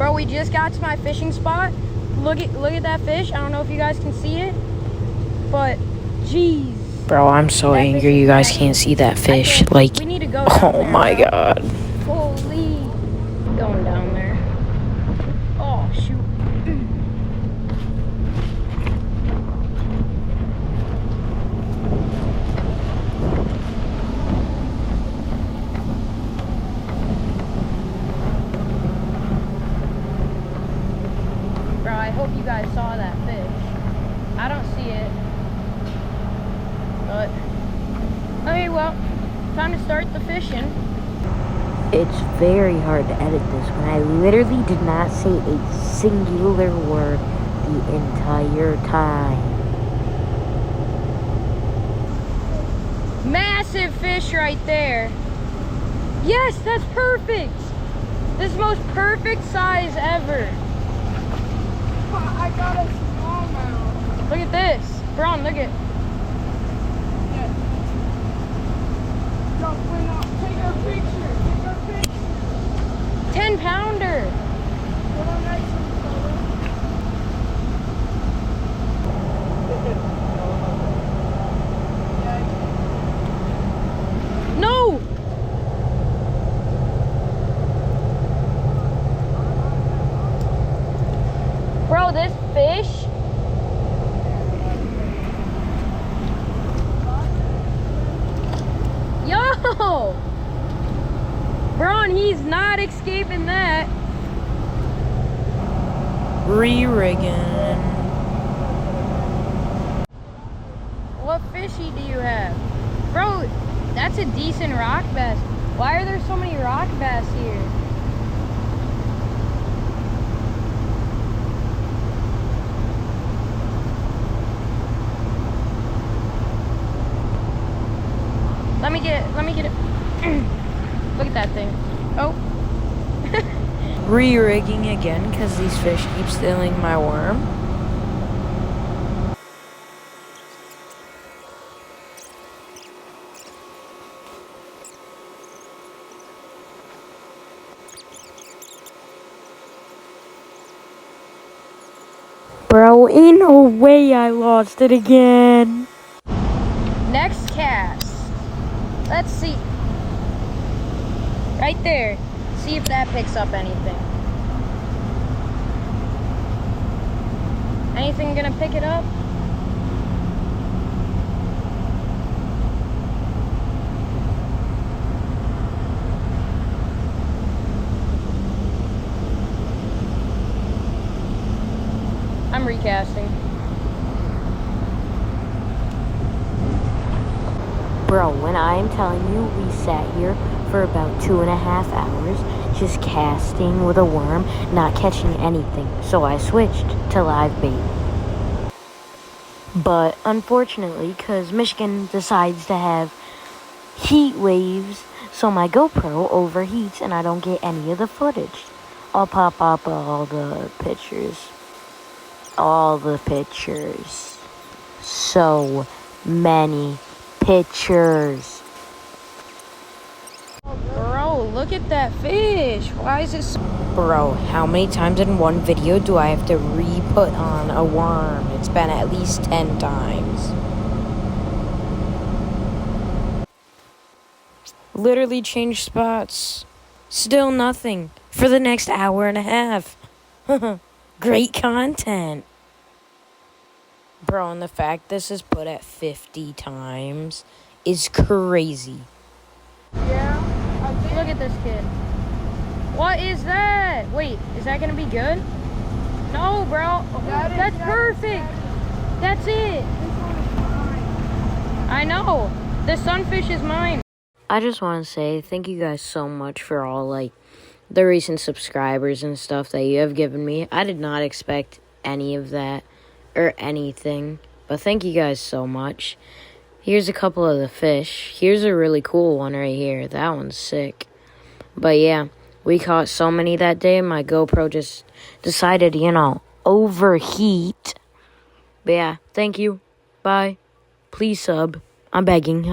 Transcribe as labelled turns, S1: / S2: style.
S1: Bro, we just got to my fishing spot. Look at that fish. I don't know if you guys can see it, but jeez.
S2: Bro, I'm so angry you guys can't see that fish. Like,
S1: we need to go
S2: oh
S1: there,
S2: my
S1: bro.
S2: god.
S1: Holy. Going down there. Oh, shoot. Bro, I hope you guys saw that fish. I don't see it. But, okay, well, time to start the fishing.
S2: It's very hard to edit this when I literally did not say a singular word the entire time.
S1: Massive fish right there. Yes, that's perfect. This is the most perfect size ever.
S3: I got a smallmouth.
S1: Look at this. Braun, look at.
S3: Don't win up. Take our picture. Take our picture.
S1: 10-pounder.
S3: Put on nice
S1: No. Bro, this fish. Yo. Braun, he's not escaping that.
S2: Re-rigging.
S1: What fishy do you have? Bro, that's a decent rock bass. Why are there so many rock bass here? Let me get it. Look at that thing. Oh.
S2: Re-rigging again because these fish keep stealing my worm. Bro, ain't no way I lost it again.
S1: Next cast. Let's see. Right there. See if that picks up anything. Anything gonna pick it up? I'm recasting.
S2: Bro, when I'm telling you, we sat here for about 2.5 hours just casting with a worm, not catching anything. So I switched to live bait. But unfortunately, because Michigan decides to have heat waves, so my GoPro overheats and I don't get any of the footage. I'll pop up all the pictures. All the pictures. So many pictures.
S1: Bro, look at that fish. Why is it so...
S2: Bro, how many times in one video do I have to re-put on a worm? It's been at least 10 times. Literally changed spots. Still nothing for the next hour and a half. Great content. Bro, and the fact this is put at 50 times is crazy.
S3: Yeah.
S1: Look at this kid. What is that? Wait, is that gonna be good? No, bro. That's perfect. That's it. I know. The sunfish is mine.
S2: I just want to say thank you guys so much for all, like, the recent subscribers and stuff that you have given me. I did not expect any of that or anything, but thank you guys so much. Here's a couple of the fish. Here's a really cool one right here. That one's sick. But yeah, we caught so many that day, my GoPro just decided, overheat. But yeah, thank you. Bye. Please sub. I'm begging.